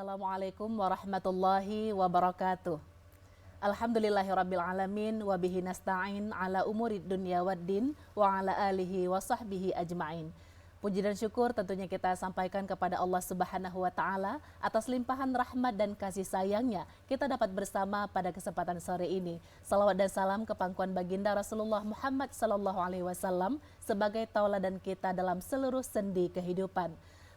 Assalamualaikum warahmatullahi wabarakatuh. Alhamdulillahirrabbilalamin wa bihi nasta'in ala umurid dunya waddin wa ala alihi wa sahbihi ajma'in. Puji dan syukur tentunya kita sampaikan kepada Allah Subhanahu wa taala atas limpahan rahmat dan kasih sayangnya kita dapat bersama pada kesempatan sore ini. Salawat dan salam ke pangkuan baginda Rasulullah Muhammad sallallahu alaihi wasallam sebagai tauladan kita dalam seluruh sendi kehidupan.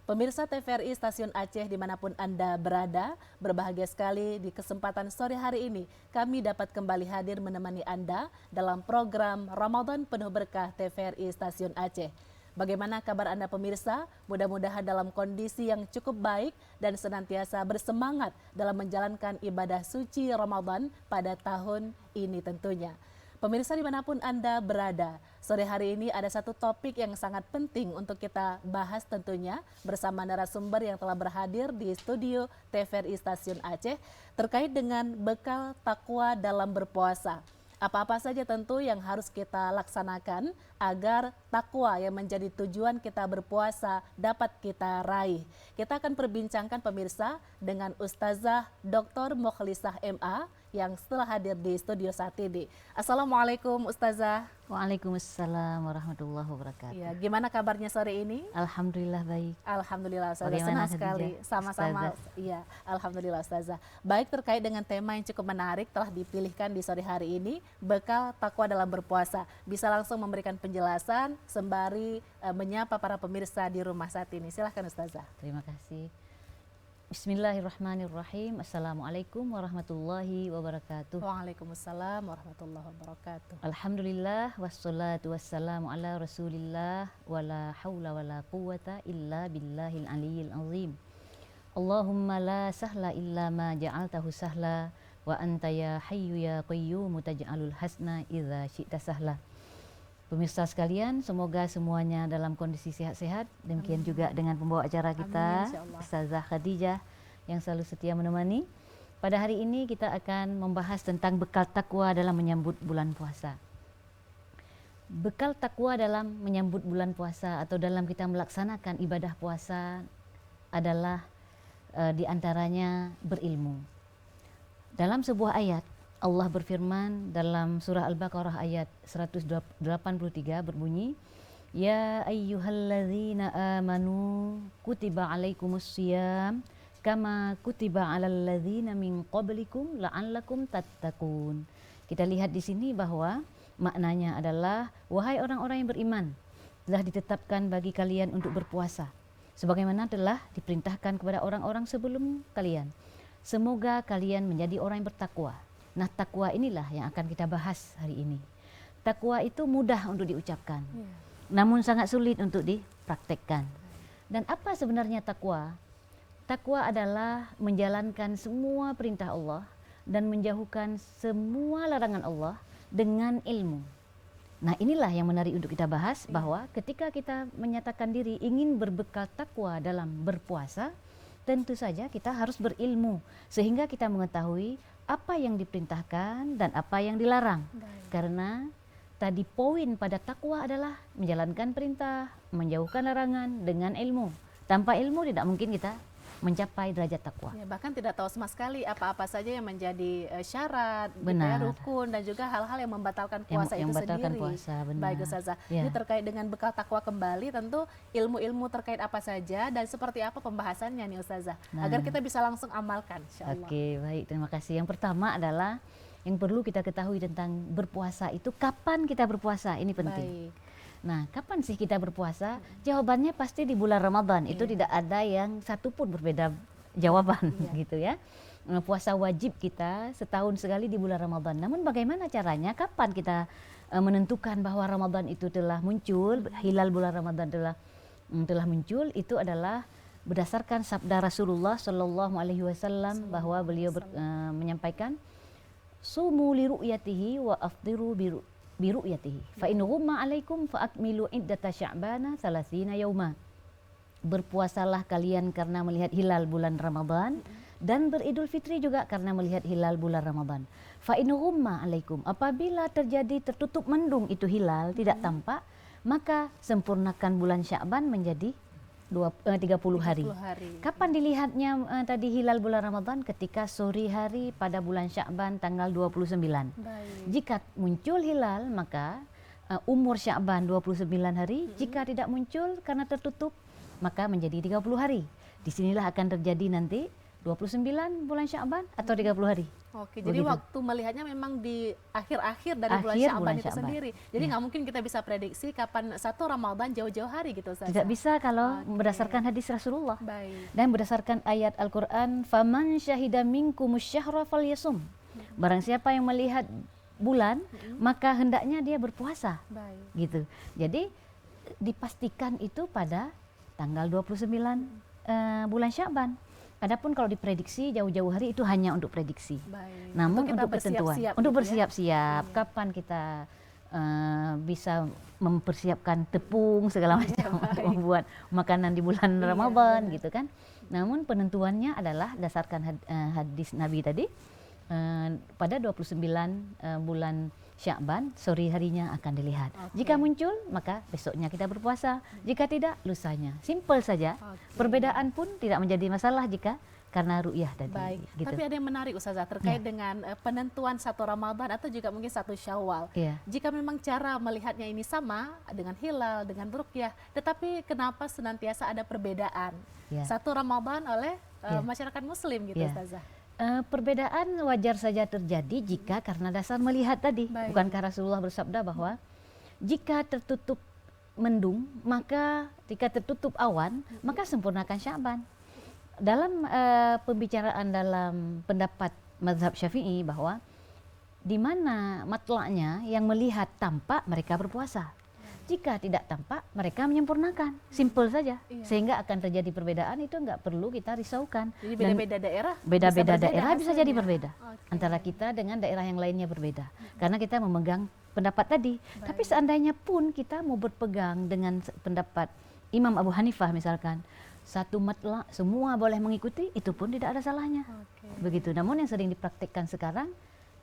Pemirsa TVRI Stasiun Aceh dimanapun Anda berada, berbahagia sekali di kesempatan sore hari ini kami dapat kembali hadir menemani Anda dalam program Ramadan Penuh Berkah TVRI Stasiun Aceh. Bagaimana kabar Anda pemirsa? Mudah-mudahan dalam kondisi yang cukup baik dan senantiasa bersemangat dalam menjalankan ibadah suci Ramadan pada tahun ini tentunya. Pemirsa dimanapun Anda berada, sore hari ini ada satu topik yang sangat penting untuk kita bahas tentunya bersama narasumber yang telah berhadir di studio TVRI Stasiun Aceh terkait dengan bekal takwa dalam berpuasa. Apa-apa saja tentu yang harus kita laksanakan agar takwa yang menjadi tujuan kita berpuasa dapat kita raih. Kita akan perbincangkan pemirsa dengan Ustazah Dr. Mokhlisah MA yang setelah hadir di studio saat ini. Assalamualaikum Ustazah. Waalaikumsalam warahmatullahi wabarakatuh. Ya, gimana kabarnya sore ini? Alhamdulillah baik. Alhamdulillah Ustazah, Bagaimana senang sekali. Sama-sama. Iya, Alhamdulillah Ustazah. Baik, terkait dengan tema yang cukup menarik telah dipilihkan di sore hari ini, bekal takwa dalam berpuasa. Bisa langsung memberikan penjelasan sembari menyapa para pemirsa di rumah saat ini. Silahkan Ustazah. Terima kasih. Bismillahirrahmanirrahim. Assalamualaikum warahmatullahi wabarakatuh. Waalaikumsalam warahmatullahi wabarakatuh. Alhamdulillah wassalatu wassalamu ala rasulillah wala hawla wala quwata illa billahil aliyil azim. Allahumma la sahla illa ma ja'altahu sahla wa anta ya hayyu ya qayyum taj'alul hasna idza syi'ta sahla. Pemirsa sekalian, semoga semuanya dalam kondisi sehat-sehat. Demikian juga dengan pembawa acara kita, Ustazah Khadijah yang selalu setia menemani. Pada hari ini kita akan membahas tentang bekal takwa dalam menyambut bulan puasa. Bekal takwa dalam menyambut bulan puasa atau dalam kita melaksanakan ibadah puasa adalah diantaranya berilmu. Dalam sebuah ayat, Allah berfirman dalam surah Al-Baqarah ayat 183 berbunyi, Ya ayyuhalladzina amanu kutiba alaikumussyiyam kama kutiba alal ladzina min qablikum la'allakum tattaqun. Kita lihat di sini bahwa maknanya adalah, wahai orang-orang yang beriman, telah ditetapkan bagi kalian untuk berpuasa sebagaimana telah diperintahkan kepada orang-orang sebelum kalian. Semoga kalian menjadi orang yang bertakwa. Nah, takwa inilah yang akan kita bahas hari ini. Takwa itu mudah untuk diucapkan, namun sangat sulit untuk dipraktekkan. Dan apa sebenarnya takwa? Takwa adalah menjalankan semua perintah Allah dan menjauhkan semua larangan Allah dengan ilmu. Nah, inilah yang menarik untuk kita bahas, bahwa ketika kita menyatakan diri ingin berbekal takwa dalam berpuasa, tentu saja kita harus berilmu sehingga kita mengetahui apa yang diperintahkan dan apa yang dilarang. Karena tadi poin pada takwa adalah menjalankan perintah, menjauhkan larangan dengan ilmu. Tanpa ilmu tidak mungkin kita mencapai derajat takwa. Ya, bahkan tidak tahu sama sekali apa-apa saja yang menjadi syarat, gitu ya, Benar. rukun dan juga hal-hal yang membatalkan puasa yang itu membatalkan sendiri. puasa, benar. Baik Ustazah. Ya. Ini terkait dengan bekal takwa kembali, tentu ilmu-ilmu terkait apa saja dan seperti apa pembahasannya nih Ustazah, agar kita bisa langsung amalkan insyaallah. Oke, baik, terima kasih. Yang pertama adalah yang perlu kita ketahui tentang berpuasa itu, kapan kita berpuasa, ini penting. Baik. Nah, kapan sih kita berpuasa? Jawabannya pasti di bulan Ramadan. Itu tidak ada yang satu pun berbeda jawaban, gitu ya. Puasa wajib kita setahun sekali di bulan Ramadan. Namun bagaimana caranya? Kapan kita menentukan bahwa Ramadan itu telah muncul, hilal bulan Ramadan telah muncul? Itu adalah berdasarkan sabda Rasulullah Shallallahu Alaihi Wasallam, bahwa beliau menyampaikan, sumu li ru'yatihi wa afdiru bi ru'yatihi fa in ghumma alaikum fa akmilu iddata sya'bana 30 yauma. Berpuasalah kalian karena melihat hilal bulan Ramadan, dan beridul fitri juga karena melihat hilal bulan Ramadan. Fa in ghumma alaikum, apabila tertutup mendung itu hilal, tidak tampak, maka sempurnakan bulan Sya'ban menjadi 30 hari. 30 hari. Kapan dilihatnya tadi hilal bulan Ramadan? Ketika sore hari pada bulan Sya'ban tanggal 29. Baik. Jika muncul hilal maka umur Sya'ban 29 hari. Jika tidak muncul karena tertutup maka menjadi 30 hari. Disinilah akan terjadi nanti 29 bulan Sya'ban atau 30 hari. Oke, jadi Begitu. waktu melihatnya memang di akhir-akhir dari bulan Akhir Sya'ban bulan itu Sya'ban. sendiri. Jadi nggak mungkin kita bisa prediksi kapan satu Ramadan jauh-jauh hari gitu Ustazah. Tidak bisa kalau Oke. berdasarkan hadis Rasulullah. Baik. Dan berdasarkan ayat Al-Quran, faman syahida minkumus syahra falyasum. Barang siapa yang melihat bulan, maka hendaknya dia berpuasa. Baik. Gitu. Jadi dipastikan itu pada tanggal 29 bulan Sya'ban. Adapun kalau diprediksi jauh-jauh hari itu hanya untuk prediksi. Baik. Namun kita untuk ketentuan, bersiap-siap untuk gitu ya. bersiap-siap, Iya. kapan kita bisa mempersiapkan tepung segala macam untuk baik. membuat makanan di bulan Iya, Ramadan benar. gitu kan. Namun penentuannya adalah dasarkan hadis Nabi tadi pada 29 bulan Sya'ban sore harinya akan dilihat. Oke. Jika muncul maka besoknya kita berpuasa, jika tidak lusanya. Simple saja. Oke. Perbedaan pun tidak menjadi masalah jika karena ru'yah tadi. Baik, Gitu. tapi ada yang menarik Ustazah terkait dengan penentuan satu Ramadan atau juga mungkin satu Syawal. Iya. Jika memang cara melihatnya ini sama dengan hilal, dengan ruqyah, tetapi kenapa senantiasa ada perbedaan? Ya. Satu Ramadan oleh Ya. masyarakat Muslim gitu Ya. Ustazah. Perbedaan wajar saja terjadi jika karena dasar melihat tadi. Baik. Bukankah Rasulullah bersabda bahwa jika tertutup mendung, maka jika tertutup awan, maka sempurnakan Sya'ban. Dalam pembicaraan dalam pendapat mazhab Syafi'i bahwa di mana matla'nya yang melihat tampak mereka berpuasa. Jika tidak tampak mereka menyempurnakan. Simple saja. Iya. Sehingga akan terjadi perbedaan itu enggak perlu kita risaukan. Jadi Dan beda-beda daerah beda-beda berbeda daerah bisa jadi hasilnya. berbeda. Oke. Antara kita dengan daerah yang lainnya berbeda. Karena kita memegang pendapat tadi. Tapi seandainya pun kita mau berpegang dengan pendapat Imam Abu Hanifah misalkan, satu matla semua boleh mengikuti, itu pun tidak ada salahnya. Oke. Begitu. Namun yang sering dipraktikkan sekarang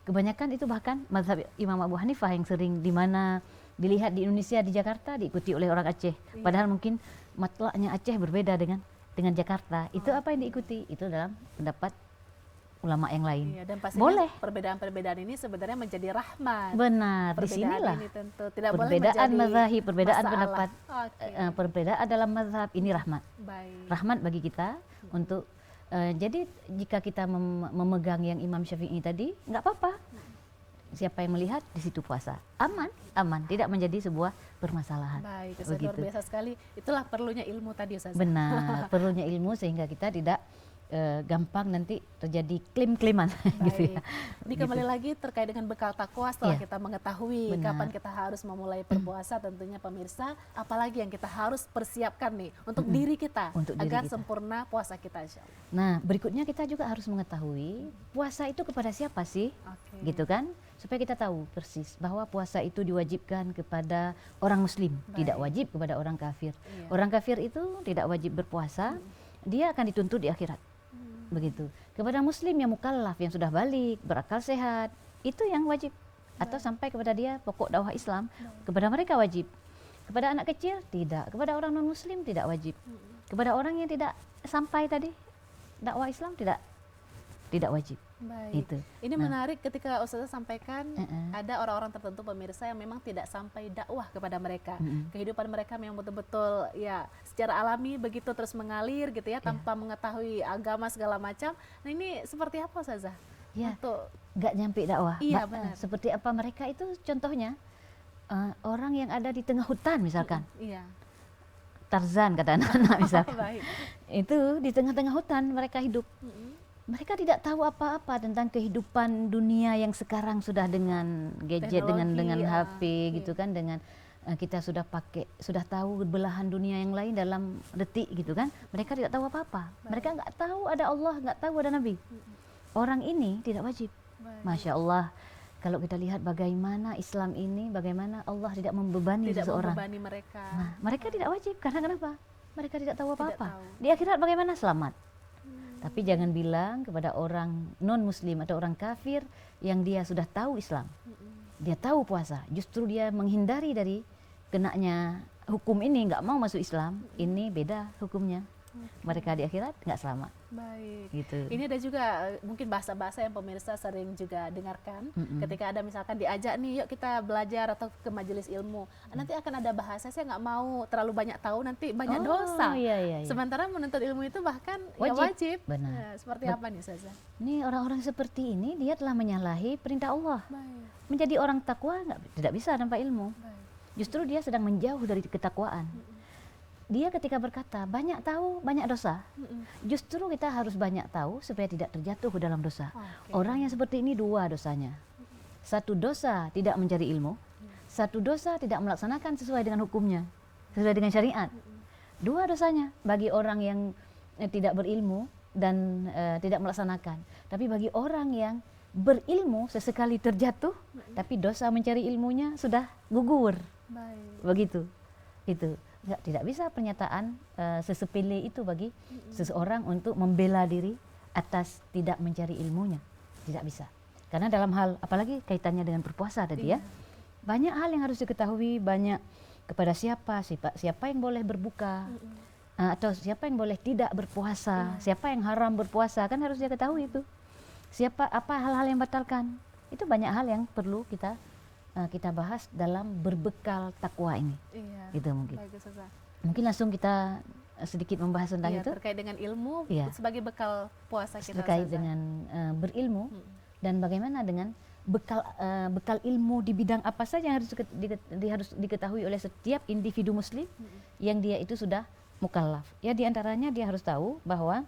kebanyakan itu bahkan mazhab Imam Abu Hanifah yang sering di mana dilihat di Indonesia, di Jakarta diikuti oleh orang Aceh. Padahal mungkin matlaknya Aceh berbeda dengan Jakarta. Itu apa yang diikuti? Itu dalam pendapat ulama yang lain. Iya, dan pastinya Boleh. perbedaan-perbedaan ini sebenarnya menjadi rahmat. Benar, di Perbedaan sinilah ini tentu tidak boleh perbedaan menjadi mazhab, perbedaan masalah. pendapat, Oke. perbedaan dalam mazhab ini rahmat. Baik. Rahmat bagi kita untuk jadi jika kita memegang yang Imam Syafi'i tadi, nggak apa-apa. Siapa yang melihat di situ puasa, aman, tidak menjadi sebuah permasalahan. Baik, Ustazah, luar Begitu. biasa sekali. Itulah perlunya ilmu tadi Ustazah. Benar, perlunya ilmu sehingga kita tidak gampang nanti terjadi klaim-klaiman gitu ya. Ini kembali lagi terkait dengan bekal takwa setelah Iya. kita mengetahui Benar. kapan kita harus memulai berpuasa tentunya pemirsa, apalagi yang kita harus persiapkan nih untuk diri kita Untuk diri agar kita. sempurna puasa kita insyaallah. Nah, berikutnya kita juga harus mengetahui puasa itu kepada siapa sih? Oke. Gitu kan? Supaya kita tahu persis bahwa puasa itu diwajibkan kepada orang muslim, tidak wajib kepada orang kafir. Iya. Orang kafir itu tidak wajib berpuasa, dia akan dituntut di akhirat. Begitu. Kepada muslim yang mukallaf, yang sudah balik, berakal sehat, itu yang wajib. Atau sampai kepada dia pokok dakwah Islam, kepada mereka wajib. Kepada anak kecil tidak, kepada orang non muslim tidak wajib. Kepada orang yang tidak sampai tadi dakwah Islam tidak wajib. Baik. Itu. Ini menarik ketika Ustazah sampaikan Mm-mm. ada orang-orang tertentu pemirsa yang memang tidak sampai dakwah kepada mereka. Mm-mm. Kehidupan mereka memang betul-betul ya secara alami begitu terus mengalir gitu ya tanpa mengetahui agama segala macam. Nah, ini seperti apa Ustazah? Ya. Untuk Nggak nyampe dakwah. Iya, benar. Seperti apa mereka itu contohnya orang yang ada di tengah hutan misalkan. iya. Tarzan kata anak-anak misalkan. Baik. Itu di tengah-tengah hutan mereka hidup. Mereka tidak tahu apa-apa tentang kehidupan dunia yang sekarang sudah dengan gadget, dengan Teknologi, HP iya. gitu kan, dengan kita sudah tahu belahan dunia yang lain dalam detik gitu kan. Mereka tidak tahu apa-apa. Mereka nggak tahu ada Allah, nggak tahu ada Nabi. Orang ini tidak wajib. Baik. Masya Allah, kalau kita lihat bagaimana Islam ini, bagaimana Allah tidak membebani Tidak seseorang. membebani mereka. Nah, mereka tidak wajib karena kenapa? Mereka tidak tahu Tidak apa-apa. tahu. Di akhirat bagaimana selamat? Tapi jangan bilang kepada orang non-muslim atau orang kafir yang dia sudah tahu Islam. Dia tahu puasa, justru dia menghindari dari kenanya hukum ini nggak mau masuk Islam, ini beda hukumnya. Mereka di akhirat nggak selamat. Baik. Gitu. Ini ada juga mungkin bahasa-bahasa yang pemirsa sering juga dengarkan ketika ada misalkan diajak nih, yuk kita belajar atau ke majelis ilmu. Nanti akan ada bahasa, saya nggak mau terlalu banyak tahu, nanti banyak dosa. Iya. Sementara menuntut ilmu itu bahkan Wajib. wajib. Benar. Nah, seperti apa nih Ustazah? Ini orang-orang seperti ini dia telah menyalahi perintah Allah. Baik. Menjadi orang takwa tidak bisa tanpa ilmu. Baik. Justru dia sedang menjauh dari ketakwaan. Dia ketika berkata banyak tahu banyak dosa, justru kita harus banyak tahu supaya tidak terjatuh ke dalam dosa. Orang yang seperti ini dua dosanya. Satu dosa tidak mencari ilmu, satu dosa tidak melaksanakan sesuai dengan hukumnya, sesuai dengan syariat. Dua dosanya bagi orang yang tidak berilmu dan tidak melaksanakan. Tapi bagi orang yang berilmu sesekali terjatuh, tapi dosa mencari ilmunya sudah gugur. Baik. Begitu. Itu tidak bisa pernyataan sesepele itu bagi seseorang untuk membela diri atas tidak mencari ilmunya. Tidak bisa. Karena dalam hal apalagi kaitannya dengan berpuasa tadi ya. Banyak hal yang harus diketahui, banyak kepada siapa yang boleh berbuka atau siapa yang boleh tidak berpuasa, siapa yang haram berpuasa, kan harus dia ketahui itu. Apa hal-hal yang batalkan. Itu banyak hal yang perlu kita bahas dalam berbekal takwa ini. Iya. Gitu mungkin. Baik, Ustazah. Mungkin langsung kita sedikit membahas tentang itu. Terkait dengan ilmu sebagai bekal puasa kita. Terkait dengan berilmu dan bagaimana dengan bekal ilmu di bidang apa saja yang harus diketahui oleh setiap individu muslim yang dia itu sudah mukallaf. Ya, di antaranya dia harus tahu bahwa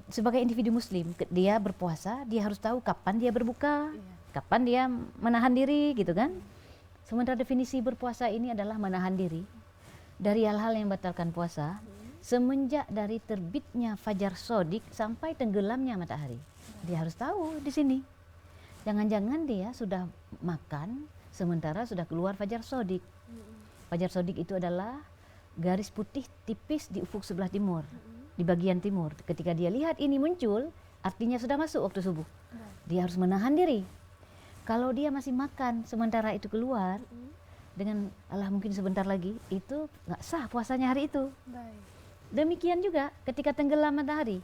sebagai individu muslim dia berpuasa, dia harus tahu kapan dia berbuka, kapan dia menahan diri, gitu kan. Sementara definisi berpuasa ini adalah menahan diri dari hal-hal yang membatalkan puasa semenjak dari terbitnya fajar sodik sampai tenggelamnya matahari. Dia harus tahu di sini. Jangan-jangan dia sudah makan sementara sudah keluar fajar sodik. Fajar sodik itu adalah garis putih tipis di ufuk sebelah timur, di bagian timur. Ketika dia lihat ini muncul, artinya sudah masuk waktu subuh. Dia harus menahan diri. Kalau dia masih makan sementara itu keluar dengan mungkin sebentar lagi, itu nggak sah puasanya hari itu. Demikian juga ketika tenggelam matahari,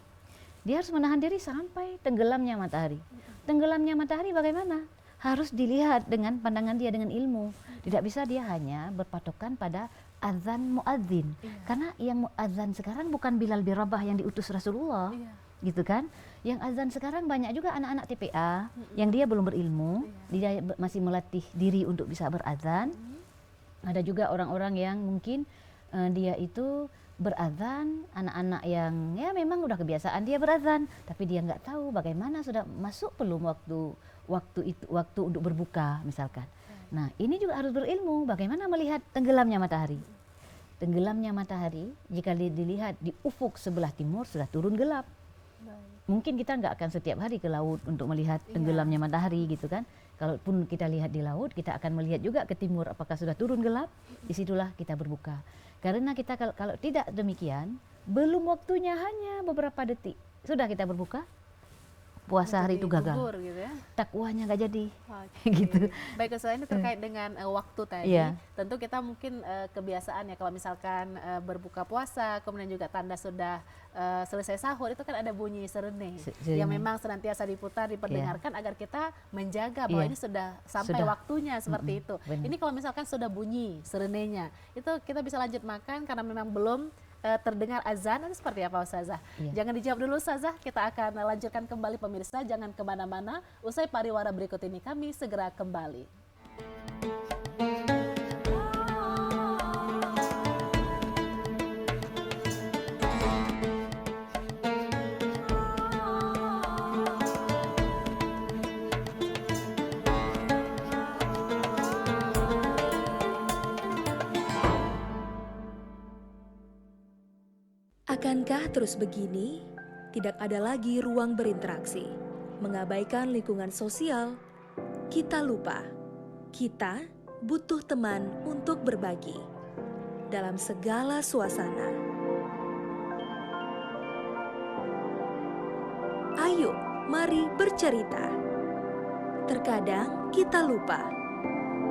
dia harus menahan diri sampai tenggelamnya matahari. Tenggelamnya matahari bagaimana? Harus dilihat dengan pandangan dia dengan ilmu. Tidak bisa dia hanya berpatokan pada azan muadzin. Karena yang muadzan sekarang bukan Bilal bin Rabah yang diutus Rasulullah. Gitu kan? Yang azan sekarang banyak juga anak-anak TPA yang dia belum berilmu, dia masih melatih diri untuk bisa berazan. Ada juga orang-orang yang mungkin dia itu berazan, anak-anak yang ya memang udah kebiasaan dia berazan, tapi dia nggak tahu bagaimana sudah masuk belum waktu untuk berbuka misalkan. Nah, ini juga harus berilmu bagaimana melihat tenggelamnya matahari. Tenggelamnya matahari jika dilihat di ufuk sebelah timur sudah turun gelap. Mungkin kita nggak akan setiap hari ke laut untuk melihat tenggelamnya matahari gitu kan. Kalaupun kita lihat di laut, kita akan melihat juga ke timur apakah sudah turun gelap. Disitulah kita berbuka. Karena kita kalau tidak demikian, belum waktunya hanya beberapa detik sudah kita berbuka, puasa hari itu gagal. Gitu ya? Takwanya nggak jadi. Gitu. Baik, Ustazah, ini terkait dengan waktu tadi. Tentu kita mungkin kebiasaan ya kalau misalkan berbuka puasa, kemudian juga tanda sudah selesai sahur, itu kan ada bunyi serene yang memang senantiasa diputar, diperdengarkan agar kita menjaga bahwa ini sudah sampai waktunya seperti itu. Ini kalau misalkan sudah bunyi serenenya, itu kita bisa lanjut makan karena memang belum terdengar azan, itu seperti apa Ustazah? Jangan dijawab dulu Ustazah, kita akan lanjutkan kembali pemirsa, jangan kemana-mana. Usai pariwara berikut ini kami segera kembali. Akankah terus begini? Tidak ada lagi ruang berinteraksi, mengabaikan lingkungan sosial. Kita lupa, kita butuh teman untuk berbagi dalam segala suasana. Ayo, mari bercerita. Terkadang kita lupa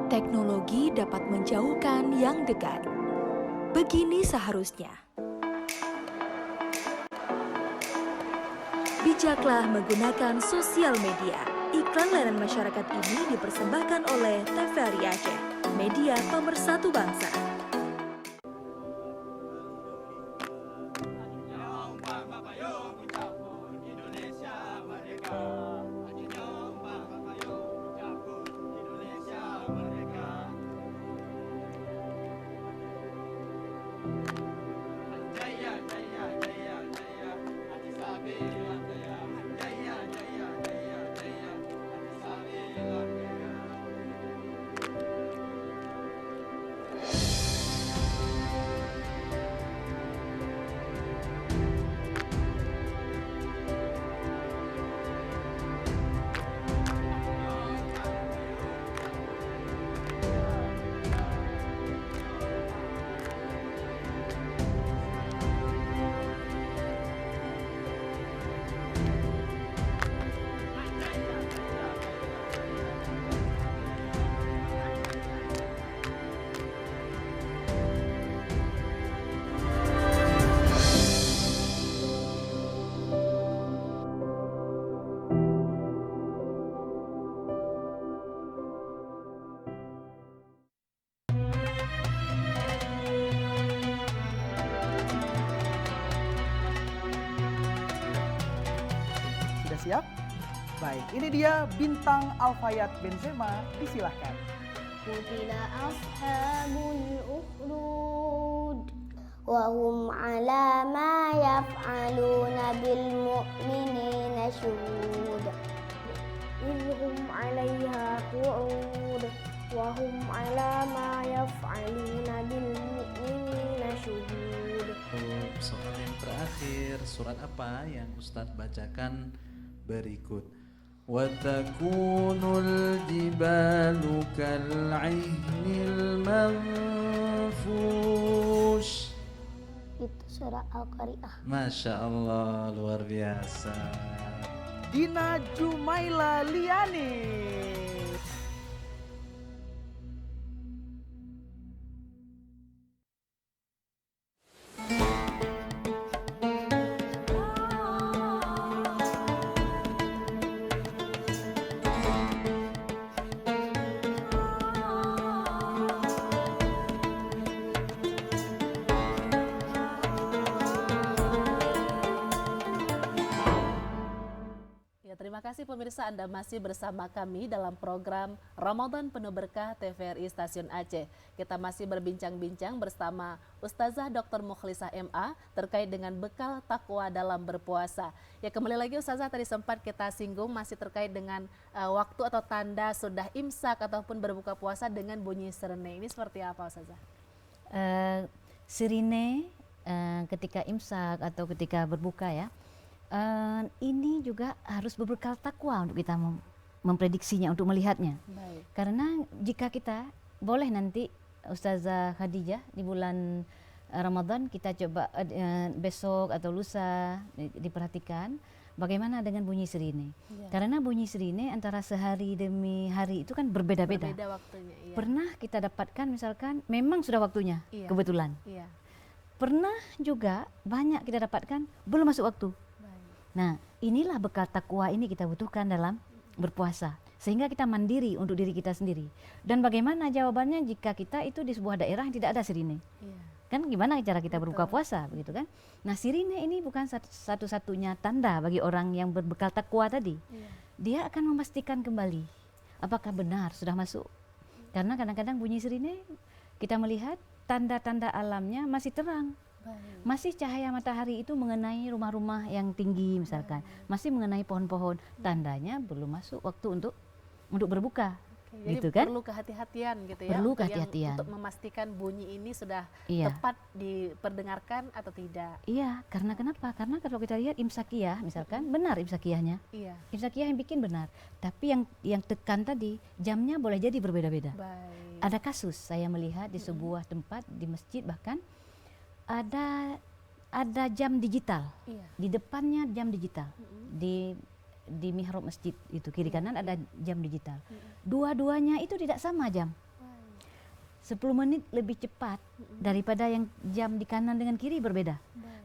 Teknologi dapat menjauhkan yang dekat. Begini seharusnya. Bijaklah menggunakan sosial media. Iklan layanan masyarakat ini dipersembahkan oleh TVRI Aceh, media pemersatu bangsa. Sudah siap? Baik, ini dia bintang Alfayat Benzema, disilahkan. قتل أصحاب الأخدود وهم على ما يفعلون بالمؤمنين شهود إذ هم عليها قعود وهم على ما يفعلون بالمؤمنين شهود. Soal yang terakhir, surat apa yang Ustadz bacakan berikut? وَتَكُونُ الْجِبَالُ كَالْعِهْنِ الْمَنْفُوشِ. Itu surah Al-Qari'ah. Masya Allah, luar biasa. Dina Jumaila Liani. Terima kasih pemirsa, Anda masih bersama kami dalam program Ramadan Penuh Berkah TVRI Stasiun Aceh. Kita masih berbincang-bincang bersama Ustazah Dr. Mukhlisah MA terkait dengan bekal takwa dalam berpuasa. Ya, kembali lagi Ustazah, tadi sempat kita singgung masih terkait dengan waktu atau tanda sudah imsak ataupun berbuka puasa dengan bunyi sirene. Ini seperti apa Ustazah? Sirine ketika imsak atau ketika berbuka ya. Ini juga harus berbekal takwa untuk kita memprediksinya, untuk melihatnya. Baik. Karena jika kita boleh nanti Ustazah Khadijah di bulan Ramadan kita coba besok atau lusa diperhatikan bagaimana dengan bunyi sirine. Ya. Karena bunyi sirine antara sehari demi hari itu kan berbeda-beda. Berbeda waktunya. Iya. Pernah kita dapatkan misalkan memang sudah waktunya, Iya. kebetulan. Iya. Pernah juga banyak kita dapatkan belum masuk waktu. Nah, inilah bekal takwa ini kita butuhkan dalam berpuasa. Sehingga kita mandiri untuk diri kita sendiri. Dan bagaimana jawabannya jika kita itu di sebuah daerah yang tidak ada sirine? Iya. Kan gimana cara kita berbuka puasa, begitu kan? Nah, sirine ini bukan satu-satunya tanda bagi orang yang berbekal takwa tadi. Iya. Dia akan memastikan kembali apakah benar sudah masuk. Karena kadang-kadang bunyi sirine kita melihat tanda-tanda alamnya masih terang. Baik. Masih cahaya matahari itu mengenai rumah-rumah yang tinggi misalkan, masih mengenai pohon-pohon, tandanya belum masuk waktu untuk berbuka. Oke, jadi gitu kan? perlu kehati-hatian gitu ya. Perlu untuk kehati-hatian. untuk memastikan bunyi ini sudah Iya. tepat diperdengarkan atau tidak. Iya, karena kenapa? Karena kalau kita lihat imsakiyah misalkan, benar imsakiyahnya. Iya. Imsakiyah yang bikin benar, tapi yang tekan tadi jamnya boleh jadi berbeda-beda. Baik. Ada kasus saya melihat di sebuah tempat di masjid bahkan ada jam digital. Iya. Di depannya jam digital. Di mihrab masjid itu kiri kanan ada jam digital. Dua-duanya itu tidak sama jam. 10 menit lebih cepat daripada yang jam di kanan dengan kiri berbeda.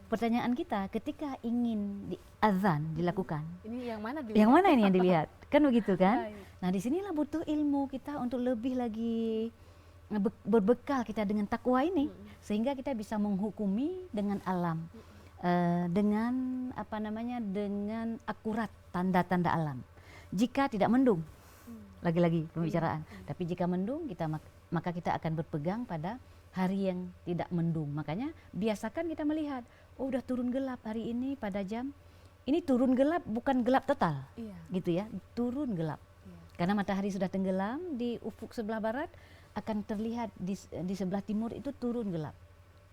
Pertanyaan kita ketika ingin azan dilakukan, Ini yang mana dilihat? yang mana ini yang dilihat? Kan begitu kan? Baik. Nah, disinilah butuh ilmu kita untuk lebih lagi berbekal kita dengan takwa ini, sehingga kita bisa menghukumi dengan alam, dengan apa namanya, dengan akurat tanda-tanda alam. Jika tidak mendung, lagi-lagi pembicaraan. Tapi jika mendung, maka kita akan berpegang pada hari yang tidak mendung. Makanya biasakan kita melihat, oh udah turun gelap hari ini pada jam ini, turun gelap bukan gelap total, gitu ya, turun gelap. Karena matahari sudah tenggelam di ufuk sebelah barat, akan terlihat di sebelah timur itu turun gelap.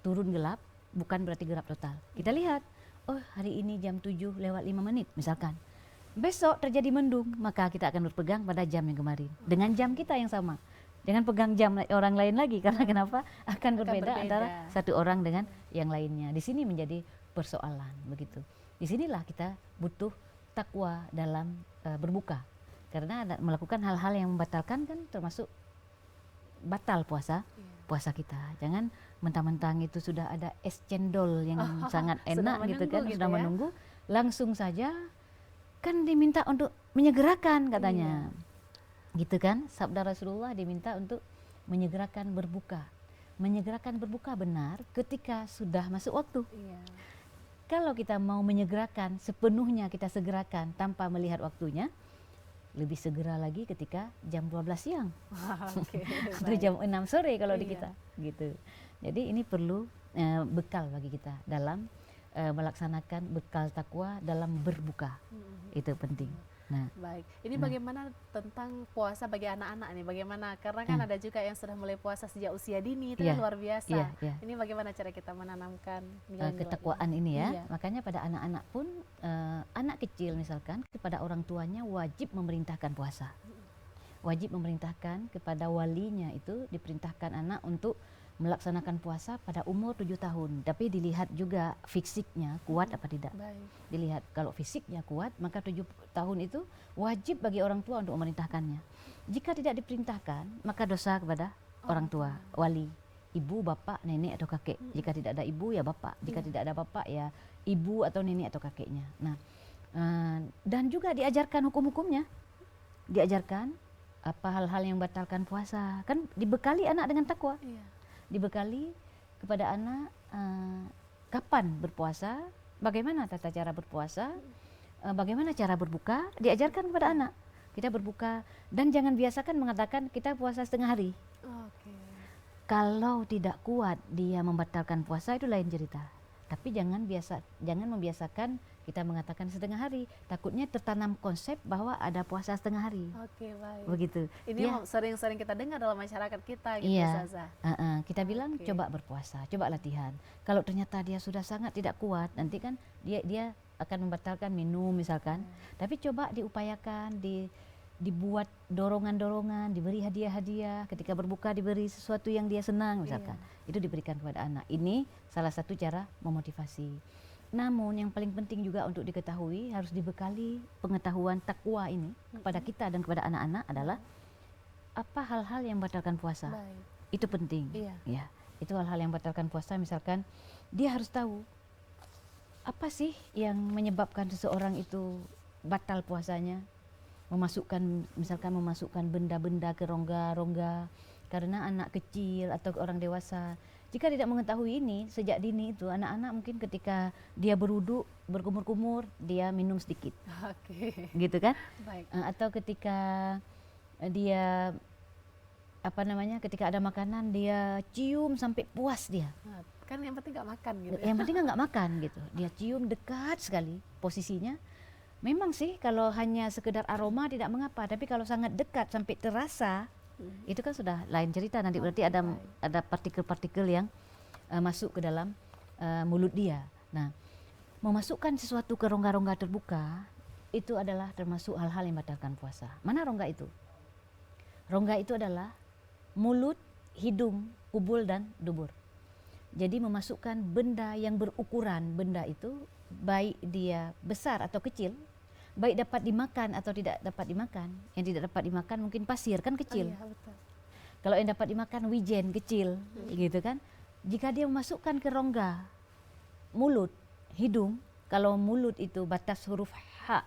Turun gelap bukan berarti gelap total. Kita lihat, oh hari ini jam 7 lewat 5 menit misalkan. Besok terjadi mendung, maka kita akan berpegang pada jam yang kemarin dengan jam kita yang sama. Jangan pegang jam orang lain lagi, karena kenapa? Akan berbeda antara satu orang dengan yang lainnya. Di sini menjadi persoalan begitu. Di sinilah kita butuh takwa dalam berbuka. Karena melakukan hal-hal yang membatalkan kan termasuk batal puasa kita. Jangan mentang-mentang itu sudah ada es cendol yang sangat enak gitu kan, sudah menunggu, langsung saja kan diminta untuk menyegerakan katanya. Gitu kan, sabda Rasulullah diminta untuk menyegerakan berbuka. Menyegerakan berbuka benar ketika sudah masuk waktu. Kalau kita mau menyegerakan sepenuhnya, kita segerakan tanpa melihat waktunya, lebih segera lagi ketika jam 12 siang atau jam 6 sore kalau di kita gitu. Jadi ini perlu bekal bagi kita dalam melaksanakan bekal takwa dalam berbuka. Itu penting. Nah, baik. Ini bagaimana tentang puasa bagi anak-anak nih? Bagaimana? Karena kan ada juga yang sudah mulai puasa sejak usia dini, itu kan luar biasa. Ini bagaimana cara kita menanamkan ketakwaan ini ya? Makanya pada anak-anak pun, anak kecil misalkan, kepada orang tuanya wajib memerintahkan puasa. Wajib memerintahkan kepada walinya, itu diperintahkan anak untuk melaksanakan puasa pada umur 7 tahun. Tapi dilihat juga fisiknya kuat apa tidak. Dilihat kalau fisiknya kuat, maka 7 tahun itu wajib bagi orang tua untuk memerintahkannya. Jika tidak diperintahkan, maka dosa kepada orang tua, wali, ibu, bapak, nenek atau kakek. Jika tidak ada ibu ya bapak, jika tidak ada bapak ya ibu atau nenek atau kakeknya. Nah, dan juga diajarkan hukum-hukumnya. Diajarkan apa hal-hal yang membatalkan puasa. Kan dibekali anak dengan takwa. Dibekali kepada anak kapan berpuasa, bagaimana tata cara berpuasa, bagaimana cara berbuka, diajarkan kepada anak. Kita berbuka dan jangan biasakan mengatakan kita puasa setengah hari. Kalau tidak kuat dia membatalkan puasa, itu lain cerita. Tapi jangan membiasakan kita mengatakan setengah hari. Takutnya tertanam konsep bahwa ada puasa setengah hari. Baik. Begitu. Ini sering-sering kita dengar dalam masyarakat kita gitu, Zaza. Kita bilang coba berpuasa, coba latihan. Kalau ternyata dia sudah sangat tidak kuat, nanti kan dia akan membatalkan minum misalkan. Tapi coba diupayakan, dibuat dorongan-dorongan, diberi hadiah-hadiah, ketika berbuka diberi sesuatu yang dia senang misalkan. Itu diberikan kepada anak. Ini salah satu cara memotivasi. Namun yang paling penting juga untuk diketahui, harus dibekali pengetahuan takwa ini kepada kita dan kepada anak-anak adalah apa hal-hal yang membatalkan puasa. Itu penting. Ya, itu hal-hal yang membatalkan puasa. Misalkan dia harus tahu apa sih yang menyebabkan seseorang itu batal puasanya. Misalkan memasukkan benda-benda ke rongga-rongga karena anak kecil atau orang dewasa. Jika tidak mengetahui ini sejak dini, itu anak-anak mungkin ketika dia berwudu berkumur-kumur dia minum sedikit, gitu kan? Atau ketika dia ketika ada makanan dia cium sampai puas dia. Kan yang penting nggak makan gitu. Yang penting nggak makan gitu. Dia cium dekat sekali posisinya. Memang sih kalau hanya sekedar aroma tidak mengapa, tapi kalau sangat dekat sampai terasa, itu kan sudah lain cerita. Nanti berarti ada partikel-partikel yang masuk ke dalam mulut dia. Nah, memasukkan sesuatu ke rongga-rongga terbuka itu adalah termasuk hal-hal yang membatalkan puasa. Mana rongga itu? Rongga itu adalah mulut, hidung, kubul dan dubur. Jadi memasukkan benda yang berukuran, benda itu baik dia besar atau kecil, baik dapat dimakan atau tidak dapat dimakan. Yang tidak dapat dimakan mungkin pasir, kan kecil. Kalau yang dapat dimakan wijen kecil, gitu kan. Jika dia memasukkan ke rongga mulut, hidung, kalau mulut itu batas huruf H,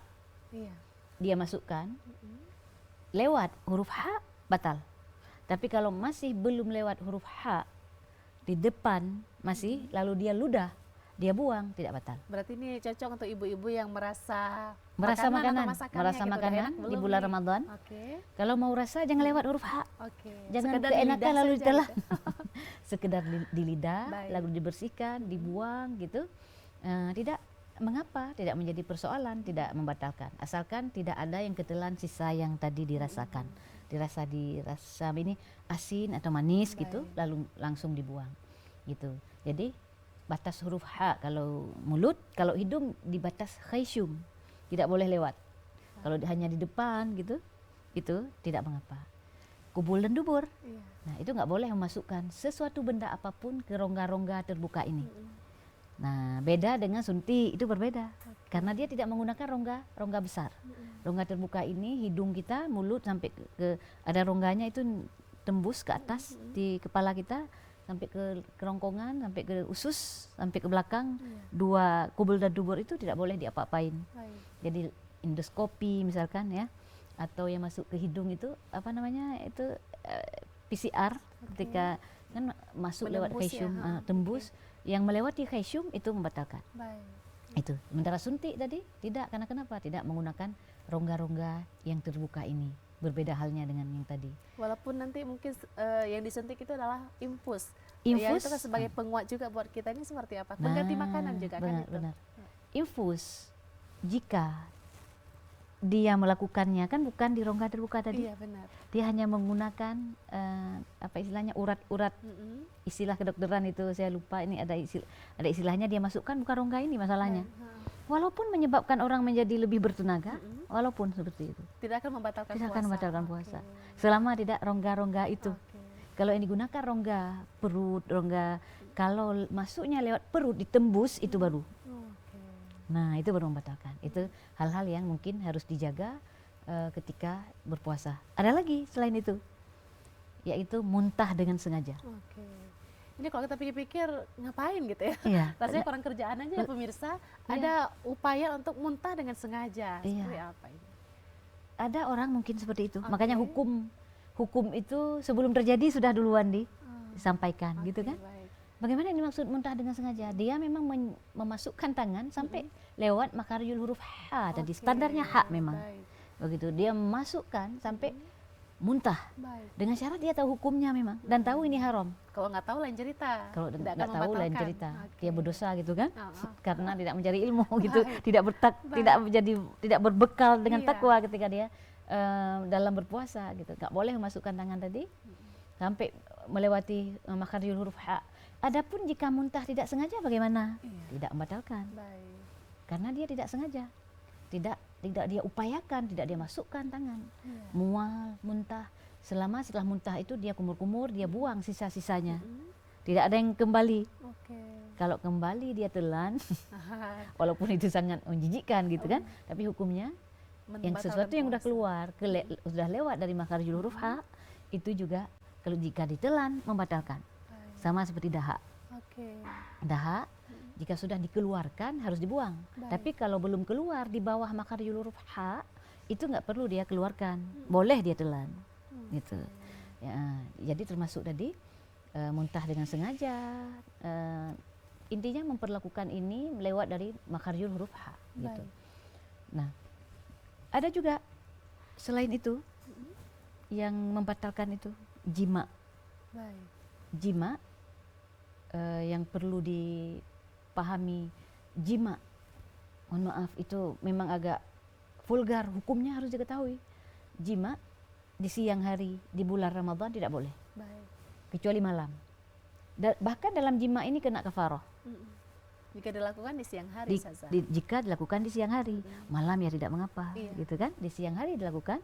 Iya. dia masukkan, lewat huruf H, batal. Tapi kalau masih belum lewat huruf H, di depan masih, lalu dia ludah, dia buang, tidak batal. Berarti ini cocok untuk ibu-ibu yang merasa Merasa atau makanan, masakannya merasa gitu, udah makanan enak di belum bulan nih? Ramadan. Oke. Kalau mau rasa jangan lewat huruf H. Oke. Jangan Sekedar di keenakan lidah lalu saja ditelan. gitu. Sekedar di lidah, Baik. lalu dibersihkan, dibuang gitu. Tidak mengapa, tidak menjadi persoalan, tidak membatalkan. Asalkan tidak ada yang ketelan sisa yang tadi dirasakan. Dirasa ini asin atau manis gitu, lalu langsung dibuang. Gitu. Jadi batas huruf H kalau mulut, kalau hidung di batas khaysyum. Tidak boleh lewat. Kalau hanya di depan gitu, itu tidak mengapa. Kubul dan dubur. Iya. Nah, itu nggak boleh memasukkan sesuatu benda apapun ke rongga-rongga terbuka ini. Nah, beda dengan suntik, itu berbeda. Karena dia tidak menggunakan rongga besar. Rongga terbuka ini hidung kita, mulut sampai ke ada rongganya itu tembus ke atas di kepala kita sampai ke kerongkongan, sampai ke usus, sampai ke belakang. Dua kubul dan dubur itu tidak boleh diapa-apain. Baik. Jadi endoskopi misalkan ya, atau yang masuk ke hidung itu apa namanya itu PCR ketika kan masuk lewat Menembus ya, khaysyum, tembus yang melewati khaysyum itu membatalkan. Baik. Itu sementara suntik tadi tidak, karena kenapa? Tidak menggunakan rongga-rongga yang terbuka ini. Berbeda halnya dengan yang tadi. Walaupun nanti mungkin yang disuntik itu adalah infus. Infus, Ya, itu kan sebagai penguat juga buat kita ini seperti apa? Pengganti makanan juga kan itu. benar. Infus jika dia melakukannya kan bukan di rongga terbuka tadi. Iya benar. Dia hanya menggunakan apa istilahnya urat-urat, istilah kedokteran itu saya lupa, ini ada istilahnya, dia masukkan bukan rongga ini masalahnya. Walaupun menyebabkan orang menjadi lebih bertenaga, walaupun seperti itu. Tidak akan membatalkan Tidak puasa. akan membatalkan puasa. Oke. Selama tidak rongga-rongga itu. Oke. Kalau yang digunakan rongga perut, rongga kalau masuknya lewat perut ditembus itu baru. Oke. Nah, itu baru membatalkan. Itu hal-hal yang mungkin harus dijaga ketika berpuasa. Ada lagi selain itu, yaitu muntah dengan sengaja. Oke. Ini kalau kita pikir-pikir ngapain gitu ya? Iya. Rasanya kurang kerjaan aja ya pemirsa. Ada upaya untuk muntah dengan sengaja. Iya. Seperti apa ini? Ada orang mungkin seperti itu. Oke. Makanya hukum itu sebelum terjadi sudah duluan disampaikan, gitu kan? Baik. Bagaimana ini maksud muntah dengan sengaja? Dia memang memasukkan tangan sampai lewat makariyul huruf H tadi. Oke. Standarnya H memang. Baik. Begitu. Dia memasukkan sampai muntah. Baik. Dengan syarat dia tahu hukumnya memang dan tahu ini haram. Kalau nggak tahu lain cerita. Kalau Tidak nggak akan tahu lain membatalkan. cerita. Oke. Dia berdosa gitu kan? Karena tidak mencari ilmu gitu, Baik. tidak berbekal dengan Iya. takwa ketika dia dalam berpuasa gitu. Nggak boleh memasukkan tangan tadi sampai melewati makariyul huruf H. Adapun jika muntah tidak sengaja bagaimana? Iya. Tidak membatalkan. Baik. Karena dia tidak sengaja. Tidak dia upayakan, tidak dia masukkan tangan. Iya. Mual, muntah. Setelah muntah itu dia kumur-kumur, dia buang sisa-sisanya. Tidak ada yang kembali. Oke. Kalau kembali dia telan, walaupun itu sangat menjijikkan gitu kan, tapi hukumnya yang sesuatu yang sudah keluar, sudah lewat dari makariyul huruf H, itu juga kalau jika ditelan membatalkan. Sama seperti dahak. Oke. Dahak jika sudah dikeluarkan harus dibuang. Baik. Tapi kalau belum keluar di bawah makariyul huruf H, itu nggak perlu dia keluarkan. Boleh dia telan. Gitu. Ya, jadi termasuk tadi muntah dengan sengaja. Intinya memperlakukan ini lewat dari makariyul huruf H gitu. Baik. Nah, ada juga selain itu yang membatalkan itu jima. Baik. Jima yang perlu dipahami, jima, mohon maaf itu memang agak vulgar, hukumnya harus diketahui. Jima di siang hari di bulan Ramadan tidak boleh, Baik. kecuali malam. Bahkan dalam jima ini kena kafaroh. Jika dilakukan di siang hari saja. Jika dilakukan di siang hari, malam ya tidak mengapa, Iya. gitu kan? Di siang hari dilakukan,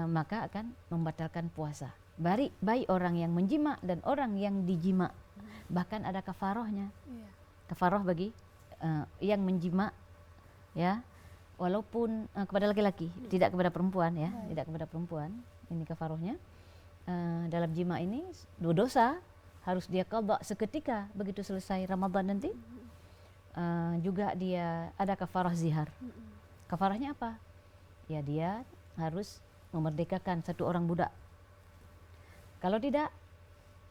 maka akan membatalkan puasa. Baik orang yang menjima dan orang yang dijima, bahkan ada kafarohnya. Iya. Kafaroh bagi yang menjima, ya, walaupun kepada laki-laki, tidak kepada perempuan, ya, tidak kepada perempuan. Ini kafarohnya. dalam jima ini dua dosa, harus dia qadha seketika begitu selesai Ramadan nanti. Juga dia ada kafarah zihar. Kafarahnya apa? Ya dia harus memerdekakan satu orang budak. Kalau tidak,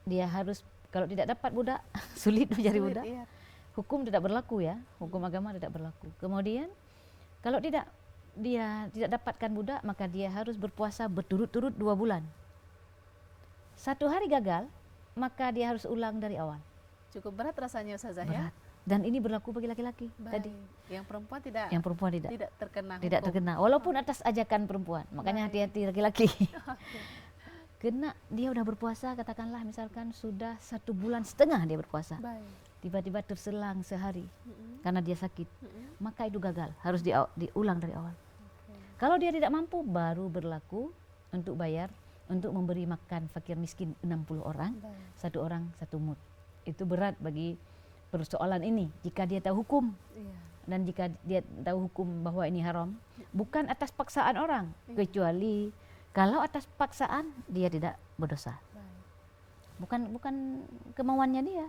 dia harus, kalau tidak dapat budak, sulit mencari budak. Iya. Hukum tidak berlaku ya, hukum agama tidak berlaku. Kemudian kalau dia tidak dapatkan budak, maka dia harus berpuasa berturut-turut 2 bulan. 1 hari gagal, maka dia harus ulang dari awal. Cukup berat rasanya Ustazah ya. Berat. Dan ini berlaku bagi laki-laki tadi. Yang perempuan tidak. Yang perempuan tidak terkena. tidak hukum. terkena, walaupun atas ajakan perempuan. Makanya hati-hati laki-laki. Kena dia udah berpuasa, katakanlah misalkan sudah 1,5 bulan dia berpuasa. Baik. Tiba-tiba terselang sehari karena dia sakit, maka itu gagal, harus diulang dari awal. Kalau dia tidak mampu, baru berlaku untuk bayar, untuk memberi makan fakir miskin 60 orang, 1 orang 1 mud. Itu berat bagi persoalan ini jika dia tahu hukum. Iya. Dan jika dia tahu hukum bahwa ini haram, bukan atas paksaan orang, kecuali kalau atas paksaan dia tidak berdosa. Bukan kemauannya dia.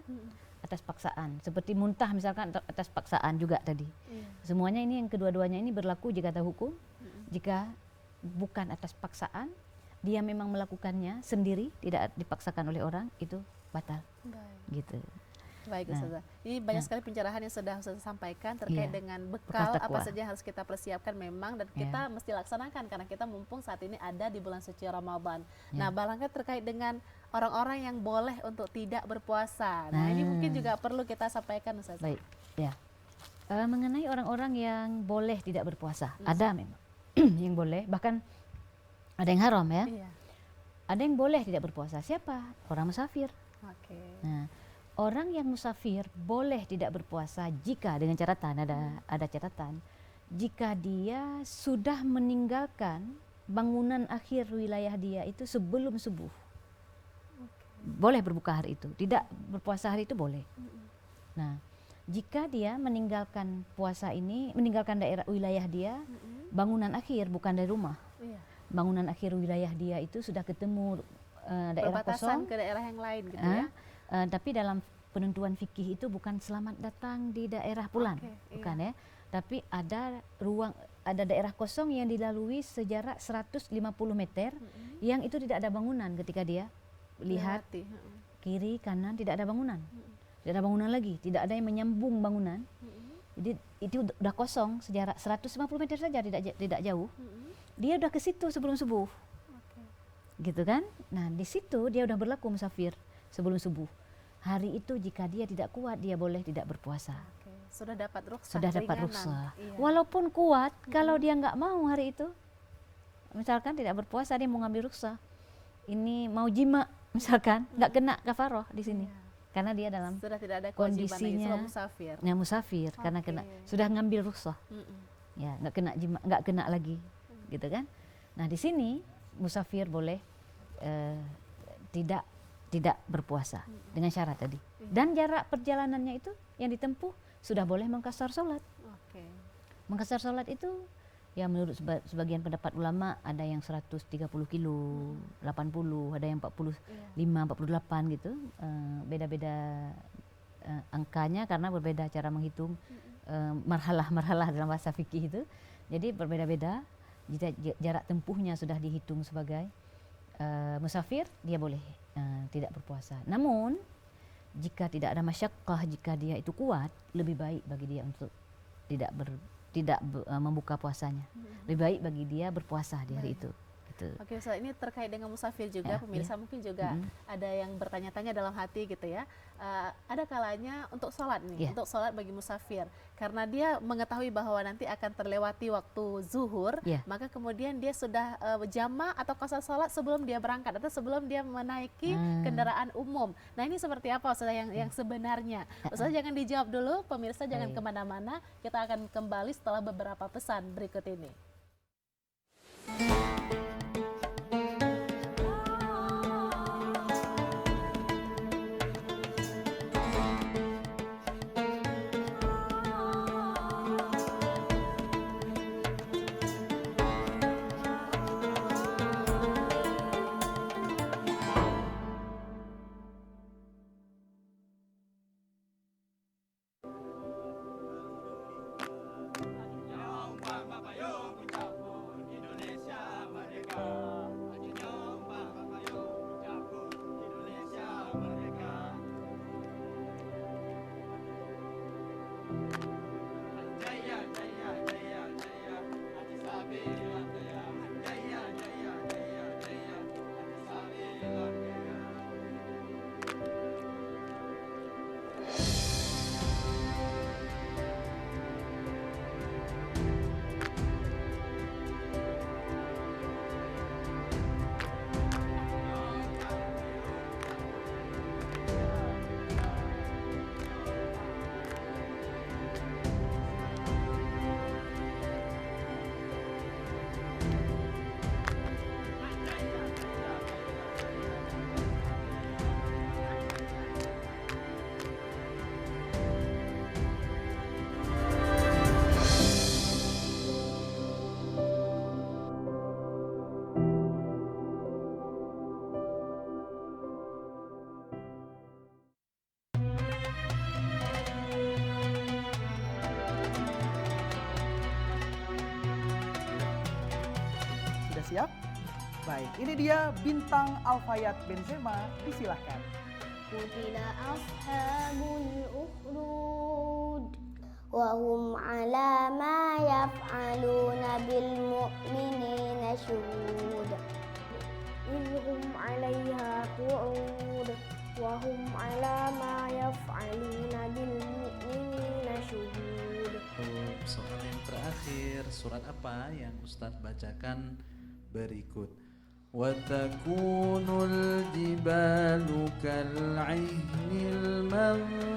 Atas paksaan, seperti muntah misalkan atas paksaan juga tadi. Semuanya ini yang kedua-duanya ini berlaku jika tahu hukum. Jika bukan atas paksaan, dia memang melakukannya sendiri, tidak dipaksakan oleh orang, itu batal. Gitu. Baik Ustazah. Ini banyak sekali pencerahan yang sudah Ustazah sampaikan terkait dengan bekal apa saja yang harus kita persiapkan memang, dan kita mesti laksanakan karena kita mumpung saat ini ada di bulan suci Ramadan. Nah, barangkali terkait dengan orang-orang yang boleh untuk tidak berpuasa. Nah, ini mungkin juga perlu kita sampaikan Ustazah. Baik, ya. Mengenai orang-orang yang boleh tidak berpuasa, ada memang yang boleh, bahkan ada yang haram ya. Iya. Ada yang boleh tidak berpuasa. Siapa? Orang musafir. Oke. Nah, orang yang musafir boleh tidak berpuasa jika dengan catatan, ada catatan, jika dia sudah meninggalkan bangunan akhir wilayah dia itu sebelum subuh. Boleh berbuka hari itu, tidak berpuasa hari itu boleh. Nah, jika dia meninggalkan puasa ini, meninggalkan daerah wilayah dia, bangunan akhir bukan dari rumah. Iya. Bangunan akhir wilayah dia itu sudah ketemu daerah Perbatasan kosong ke daerah yang lain gitu ya. Tapi dalam penentuan fikih itu bukan selamat datang di daerah pulang, bukan ya. Tapi ada daerah kosong yang dilalui sejarak 150 meter, yang itu tidak ada bangunan ketika dia lihat kiri kanan, tidak ada bangunan, tidak ada bangunan lagi, tidak ada yang menyambung bangunan. Jadi itu udah kosong sejarak 150 meter saja, tidak jauh. Dia udah ke situ sebelum subuh, gitu kan? Nah di situ dia udah berlaku musafir sebelum subuh. Hari itu jika dia tidak kuat, dia boleh tidak berpuasa. Sudah dapat rukhsah. Sudah dapat rukhsah. Iya. Walaupun kuat, kalau dia nggak mau hari itu, misalkan tidak berpuasa, dia mau ngambil rukhsah. Ini mau jima, misalkan nggak kena kafaroh di sini, karena dia dalam sudah tidak ada kondisinya musafir. Musafir, karena kena sudah ngambil rukhsah, ya nggak kena jima, nggak kena lagi, gitu kan? Nah di sini musafir boleh tidak berpuasa dengan syarat tadi. Dan jarak perjalanannya itu yang ditempuh sudah boleh mengqasar sholat. Mengqasar sholat itu ya menurut sebagian pendapat ulama ada yang 130 kilo, 80, ada yang 45, 48 gitu. Beda-beda angkanya karena berbeda cara menghitung marhalah-marhalah dalam bahasa fikih itu. Jadi berbeda-beda. Jika jarak tempuhnya sudah dihitung sebagai musafir, dia boleh tidak berpuasa. Namun jika tidak ada masyaqqah, jika dia itu kuat, lebih baik bagi dia untuk tidak membuka puasanya. Lebih baik bagi dia berpuasa di hari itu. Gitu. Oke Ustaz, ini terkait dengan musafir juga, pemirsa mungkin juga ada yang bertanya-tanya dalam hati gitu ya. Ada kalanya untuk sholat nih, untuk sholat bagi musafir, karena dia mengetahui bahwa nanti akan terlewati waktu zuhur, maka kemudian dia sudah jama atau qasar sholat sebelum dia berangkat atau sebelum dia menaiki kendaraan umum. Nah ini seperti apa Ustaz yang sebenarnya? Ustaz jangan dijawab dulu, pemirsa jangan kemana-mana, kita akan kembali setelah beberapa pesan berikut ini. siap? Baik, ini dia bintang Alfayat Benzema, disilahkan. قتل أصحاب الأخدود وهم على ما يفعلون بالمؤمنين شهود إذ هم عليها قعود وهم على ما يفعلون بالمؤمنين شهود. Soal yang terakhir, surat apa yang Ustadz bacakan berikut? وَتَكُونُ الْجِبَالُ كَالْعِهْنِ الْمَنْفُوشِ.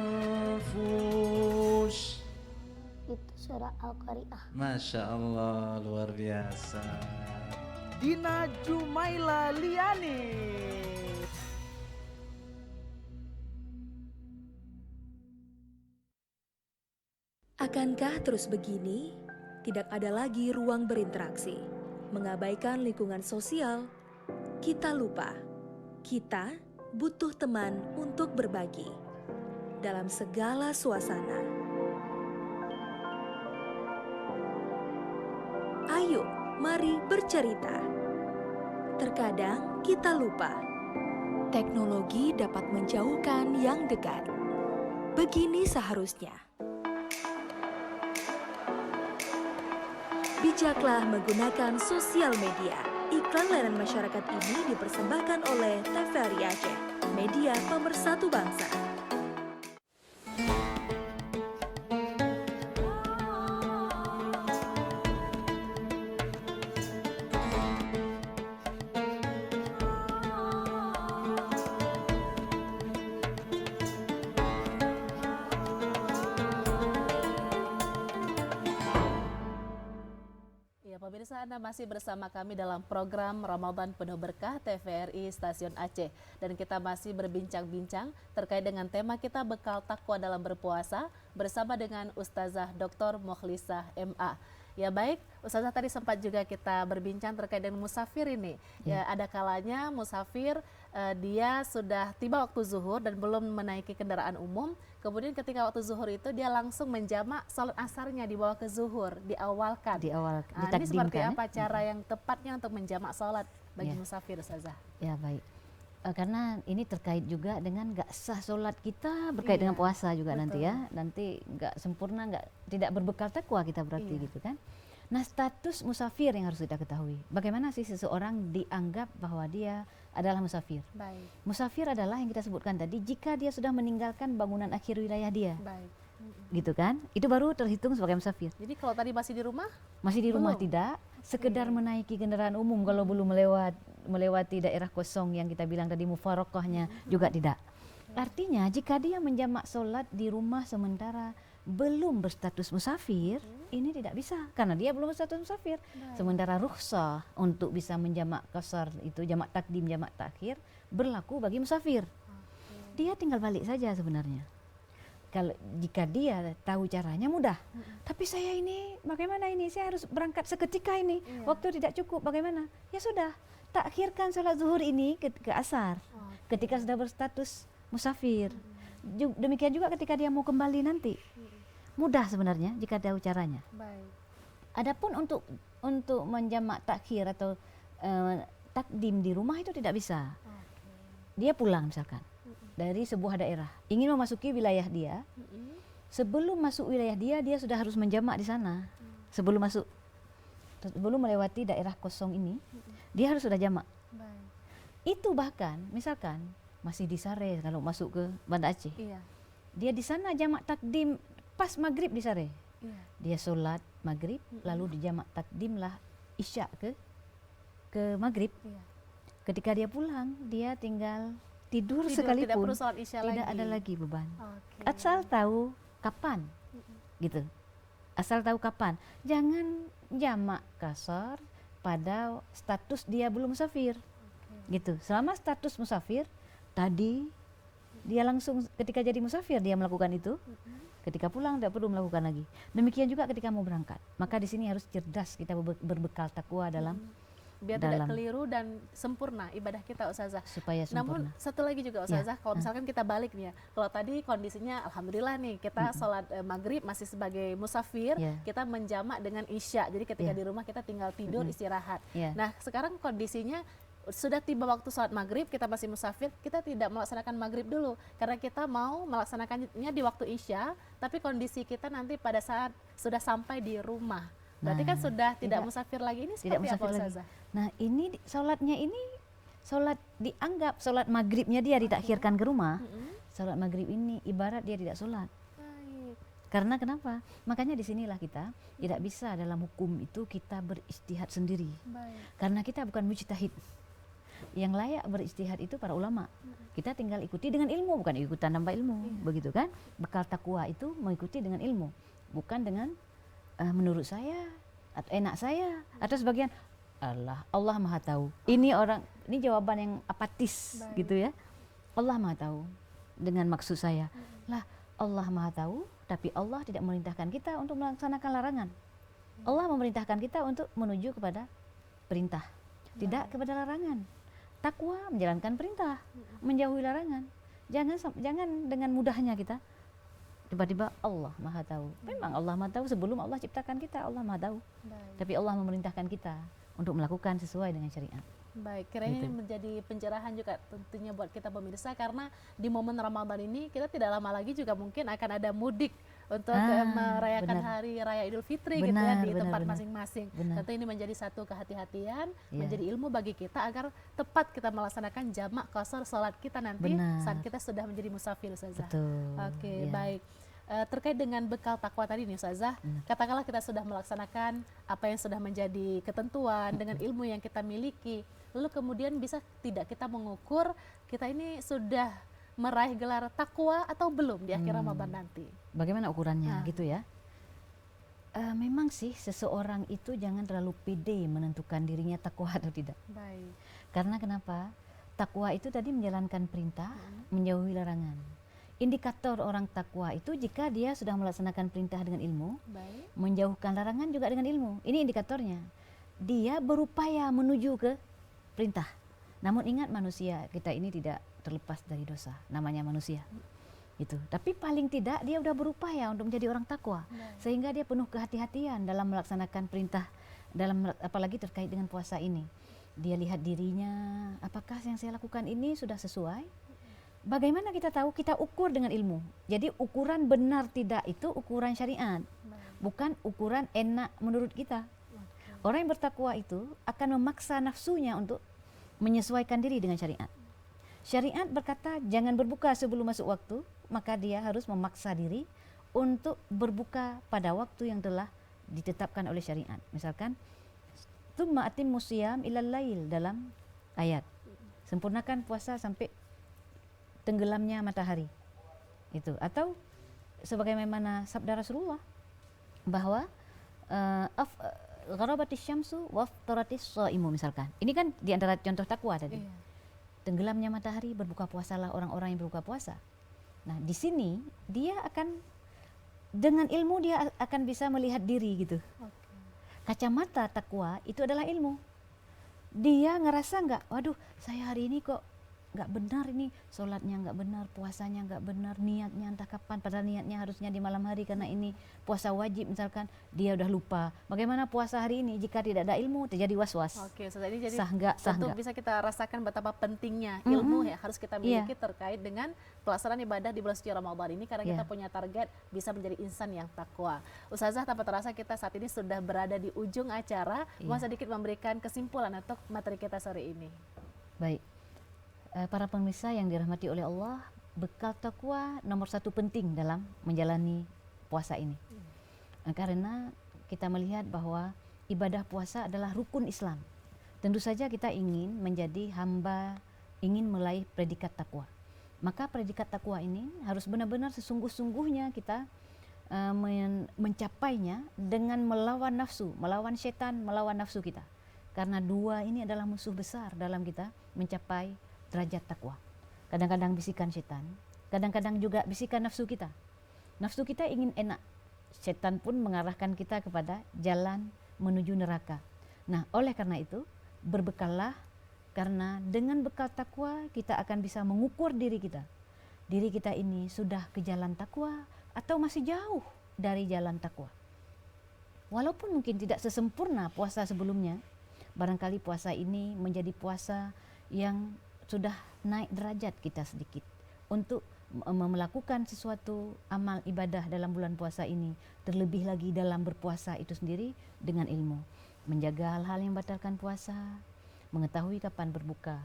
Itu surah Al-Qari'ah. Masya Allah, luar biasa. Dina Jumaila Liani. Akankah terus begini? Tidak ada lagi ruang berinteraksi, mengabaikan lingkungan sosial. Kita lupa, kita butuh teman untuk berbagi dalam segala suasana. Ayo, mari bercerita. Terkadang kita lupa, teknologi dapat menjauhkan yang dekat. Begini seharusnya. Bijaklah menggunakan sosial media. Iklan layanan masyarakat ini dipersembahkan oleh TVRI Aceh, media pemersatu bangsa. Pemirsa, Anda masih bersama kami dalam program Ramadan Penuh Berkah TVRI Stasiun Aceh. Dan kita masih berbincang-bincang terkait dengan tema kita bekal takwa dalam berpuasa bersama dengan Ustazah Dr. Mokhlisah MA. Ya baik, Ustazah tadi sempat juga kita berbincang terkait dengan musafir ini. Ya, ada kalanya musafir dia sudah tiba waktu zuhur dan belum menaiki kendaraan umum. Kemudian ketika waktu zuhur itu dia langsung menjamak salat asarnya di bawah ke zuhur, diawalkan. Nah, ini seperti apa cara yang tepatnya untuk menjamak salat bagi musafir, Ustazah? Ya baik. Karena ini terkait juga dengan gak sah sholat kita berkait dengan puasa juga. Betul. Nanti ya, nanti gak sempurna, tidak berbekal takwa kita berarti gitu kan. Nah, status musafir yang harus kita ketahui. Bagaimana sih seseorang dianggap bahwa dia adalah musafir? Baik. Musafir adalah yang kita sebutkan tadi jika dia sudah meninggalkan bangunan akhir wilayah dia. Baik. Gitu kan? Itu baru terhitung sebagai musafir. Jadi kalau tadi masih di rumah? Masih di rumah tidak, sekedar menaiki kendaraan umum kalau belum melewati daerah kosong yang kita bilang tadi mufaraqahnya juga tidak. Artinya jika dia menjamak sholat di rumah sementara belum berstatus musafir, ini tidak bisa karena dia belum berstatus musafir. Sementara rukhsah untuk bisa menjamak qasar itu jamak takdim, jamak takhir berlaku bagi musafir. Dia tinggal balik saja sebenarnya. Kalau jika dia tahu caranya mudah. Tapi saya ini bagaimana ini? Saya harus berangkat seketika ini. Waktu tidak cukup bagaimana? Ya sudah, takhirkan sholat zuhur ini ke asar. Ketika sudah berstatus musafir. Demikian juga ketika dia mau kembali nanti. Mudah sebenarnya jika tahu caranya. Baik. Adapun untuk menjamak takhir atau takdim di rumah itu tidak bisa. Dia pulang misalkan dari sebuah daerah, ingin memasuki wilayah dia. Sebelum masuk wilayah dia sudah harus menjamak di sana. Sebelum melewati daerah kosong ini, dia harus sudah jamak. Baik. Itu bahkan misalkan masih di Sare kalau masuk ke Banda Aceh. Iya. Dia di sana jamak takdim pas maghrib di Sare. Iya. Dia sholat maghrib, lalu dijamak takdim lah isya ke maghrib. Iya. Ketika dia pulang, dia tinggal tidur tidak sekalipun, perlu sholat isya tidak lagi. ada lagi beban. Oke. Asal tahu kapan, gitu. Asal tahu kapan. Jangan jamak kasar pada status dia belum musafir, gitu. Selama status musafir, tadi dia langsung ketika jadi musafir dia melakukan itu. Ketika pulang tidak perlu melakukan lagi. Demikian juga ketika mau berangkat. Maka di sini harus cerdas kita berbekal takwa dalam biar tidak dalam keliru dan sempurna ibadah kita Ustazah. supaya Namun sempurna. satu lagi juga Ustazah, kalau misalkan kita balik nih ya, kalau tadi kondisinya alhamdulillah nih kita sholat maghrib masih sebagai musafir, Ya. kita menjamak dengan isya, jadi ketika Ya. di rumah kita tinggal tidur istirahat. Ya. Nah sekarang kondisinya sudah tiba waktu sholat maghrib, kita masih musafir, kita tidak melaksanakan maghrib dulu karena kita mau melaksanakannya di waktu isya, tapi kondisi kita nanti pada saat sudah sampai di rumah, berarti kan Nah, sudah tidak tidak- musafir lagi. Ini tidak seperti apa musafir lagi. Ustazah? Nah ini sholatnya ini sholat dianggap sholat maghribnya dia ditakhirkan ke rumah. Sholat maghrib ini ibarat dia tidak sholat. Baik. Karena kenapa? Makanya disinilah kita tidak bisa dalam hukum itu kita beristihad sendiri. Baik. Karena kita bukan mujtahid. Yang layak beristihad itu para ulama. Kita tinggal ikuti dengan ilmu, bukan ikutan tanpa ilmu, begitu kan? Bekal takwa itu mengikuti dengan ilmu, bukan dengan menurut saya atau enak saya atau sebagian Allah Maha tahu. Ini jawaban yang apatis gitu ya. Allah Maha tahu dengan maksud saya. Lah Allah Maha tahu, tapi Allah tidak memerintahkan kita untuk melaksanakan larangan. Allah memerintahkan kita untuk menuju kepada perintah, tidak kepada larangan. Takwa menjalankan perintah, menjauhi larangan. Jangan dengan mudahnya kita tiba-tiba Allah Maha tahu. Memang Allah Maha tahu sebelum Allah ciptakan kita, Allah Maha tahu. Baik. Tapi Allah memerintahkan kita untuk melakukan sesuai dengan syariat. Baik, kiranya Gitu. ini menjadi pencerahan juga tentunya buat kita pemirsa, karena di momen Ramadan ini kita tidak lama lagi juga mungkin akan ada mudik untuk merayakan benar. hari raya Idul Fitri gitu ya Benar, di benar, tempat benar. masing-masing. Benar. Tentu ini menjadi satu kehati-hatian, Iya. menjadi ilmu bagi kita agar tepat kita melaksanakan jamak qasar salat kita nanti Benar. saat kita sudah menjadi musafir Ustazah. Betul. Oke, ya. baik. Terkait dengan bekal takwa tadi nih Ustazah, katakanlah kita sudah melaksanakan apa yang sudah menjadi ketentuan dengan ilmu yang kita miliki, lalu kemudian bisa tidak kita mengukur kita ini sudah meraih gelar takwa atau belum di akhir Ramadan nanti? Bagaimana ukurannya Nah. gitu ya? Memang sih seseorang itu jangan terlalu pede menentukan dirinya takwa atau tidak. Baik. Karena kenapa? Takwa itu tadi menjalankan perintah, menjauhi larangan. Indikator orang takwa itu jika dia sudah melaksanakan perintah dengan ilmu, Baik. menjauhkan larangan juga dengan ilmu. Ini indikatornya. Dia berupaya menuju ke perintah. Namun ingat manusia, kita ini tidak terlepas dari dosa. Namanya manusia. Itu. Tapi paling tidak dia sudah berupaya untuk menjadi orang takwa. Sehingga dia penuh kehati-hatian dalam melaksanakan perintah, apalagi terkait dengan puasa ini. Dia lihat dirinya, apakah yang saya lakukan ini sudah sesuai? Bagaimana kita tahu? Kita ukur dengan ilmu. Jadi ukuran benar tidak itu ukuran syariat, bukan ukuran enak menurut kita. Orang yang bertakwa itu akan memaksa nafsunya untuk menyesuaikan diri dengan syariat. Syariat berkata jangan berbuka sebelum masuk waktu, maka dia harus memaksa diri untuk berbuka pada waktu yang telah ditetapkan oleh syariat. Misalkan tsumma atimmus shiyam ilal lail dalam ayat. Sempurnakan puasa sampai tenggelamnya matahari. Itu atau sebagaimana sabda Rasulullah bahwa gharabatis syamsu waftaratis shaimu misalkan. Ini kan di antara contoh takwa tadi. Iya. Tenggelamnya matahari berbuka puasalah orang-orang yang berbuka puasa. Nah, di sini dia akan dengan ilmu dia akan bisa melihat diri gitu. Kacamata takwa itu adalah ilmu. Dia ngerasa nggak, waduh saya hari ini kok nggak benar ini, sholatnya nggak benar, puasanya nggak benar, niatnya entah kapan, padahal niatnya harusnya di malam hari karena ini puasa wajib misalkan, dia udah lupa. Bagaimana puasa hari ini jika tidak ada ilmu, terjadi was-was. Oke, Ustazah, ini jadi Sah nggak, sah tentu nggak. bisa kita rasakan betapa pentingnya ilmu ya harus kita miliki terkait dengan pelaksanaan ibadah di bulan suci Ramadan ini, karena kita punya target bisa menjadi insan yang takwa. Ustazah, tanpa terasa kita saat ini sudah berada di ujung acara, mau sedikit memberikan kesimpulan untuk materi kita sore ini. Baik. Para pemirsa yang dirahmati oleh Allah, bekal takwa nomor satu penting dalam menjalani puasa ini. Karena kita melihat bahwa ibadah puasa adalah rukun Islam. Tentu saja kita ingin menjadi hamba, ingin meraih predikat takwa. Maka predikat takwa ini harus benar-benar sesungguh-sungguhnya kita mencapainya dengan melawan nafsu, melawan setan, melawan nafsu kita. Karena dua ini adalah musuh besar dalam kita mencapai derajat takwa. Kadang-kadang bisikan setan, kadang-kadang juga bisikan nafsu kita. Nafsu kita ingin enak, setan pun mengarahkan kita kepada jalan menuju neraka. Nah, oleh karena itu berbekallah, karena dengan bekal takwa kita akan bisa mengukur diri kita. Diri kita ini sudah ke jalan takwa atau masih jauh dari jalan takwa. Walaupun mungkin tidak sesempurna puasa sebelumnya, barangkali puasa ini menjadi puasa yang sudah naik derajat kita sedikit untuk melakukan sesuatu amal ibadah dalam bulan puasa ini, terlebih lagi dalam berpuasa itu sendiri dengan ilmu, menjaga hal-hal yang membatalkan puasa, mengetahui kapan berbuka,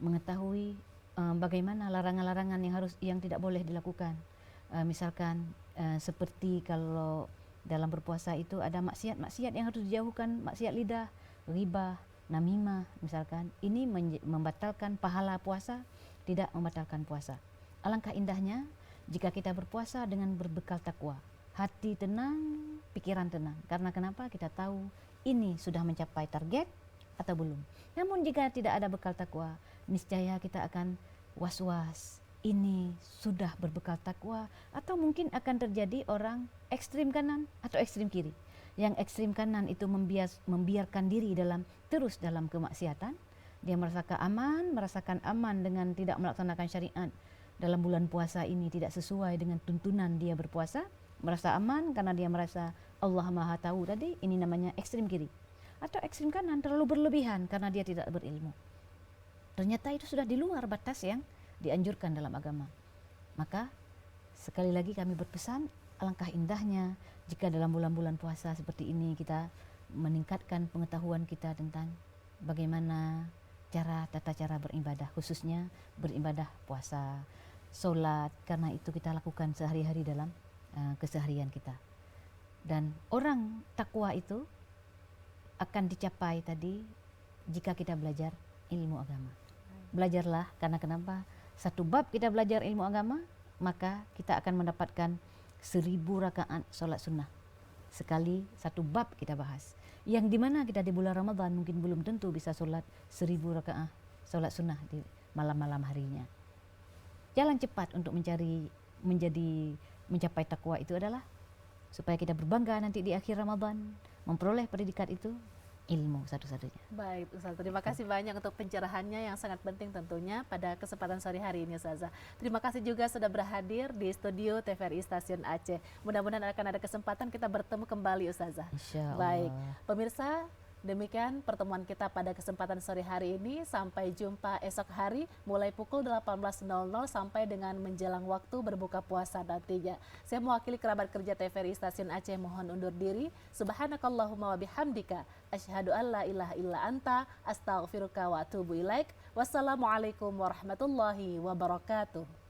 mengetahui bagaimana larangan-larangan yang tidak boleh dilakukan. Misalkan seperti kalau dalam berpuasa itu ada maksiat-maksiat yang harus dijauhkan, maksiat lidah, ghibah, namimah misalkan. Ini membatalkan pahala puasa, tidak membatalkan puasa. Alangkah indahnya jika kita berpuasa dengan berbekal takwa. Hati tenang, pikiran tenang. Karena kenapa? Kita tahu ini sudah mencapai target atau belum. Namun jika tidak ada bekal takwa, niscaya kita akan was-was. Ini sudah berbekal takwa, atau mungkin akan terjadi orang ekstrim kanan atau ekstrim kiri. Yang ekstrim kanan itu membiarkan diri terus dalam kemaksiatan. Dia merasakan aman dengan tidak melaksanakan syariat. Dalam bulan puasa ini tidak sesuai dengan tuntunan dia berpuasa, merasa aman karena dia merasa Allah Maha Tahu tadi. Ini namanya ekstrim kiri. Atau ekstrim kanan terlalu berlebihan karena dia tidak berilmu. Ternyata itu sudah di luar batas yang dianjurkan dalam agama. Maka sekali lagi kami berpesan, alangkah indahnya jika dalam bulan-bulan puasa seperti ini kita meningkatkan pengetahuan kita tentang bagaimana tata cara beribadah, khususnya beribadah puasa, solat, karena itu kita lakukan sehari-hari dalam keseharian kita. Dan orang takwa itu akan dicapai tadi jika kita belajar ilmu agama. Belajarlah, karena kenapa? Satu bab kita belajar ilmu agama, maka kita akan mendapatkan 1000 rakaat solat sunnah. Sekali satu bab kita bahas. Yang dimana kita di bulan Ramadan mungkin belum tentu bisa solat 1000 rakaat solat sunnah di malam-malam harinya. Jalan cepat untuk mencapai takwa itu adalah supaya kita berbangga nanti di akhir Ramadan, memperoleh predikat itu, ilmu satu-satunya. Baik Ustaz, terima kasih banyak untuk pencerahannya yang sangat penting tentunya pada kesempatan sore hari ini Ustazah. Terima kasih juga sudah berhadir di studio TVRI Stasiun Aceh. Mudah-mudahan akan ada kesempatan kita bertemu kembali Ustazah. Insya Allah. Baik, pemirsa, demikian pertemuan kita pada kesempatan sore hari ini. Sampai jumpa esok hari mulai pukul 18.00 sampai dengan menjelang waktu berbuka puasa nantinya. Saya mewakili kerabat kerja TVRI Stasiun Aceh mohon undur diri. Subhanakallahumma wa bihamdika asyhadu an la ilaha illa anta astaghfiruka wa atubu ilaik. Wassalamualaikum warahmatullahi wabarakatuh.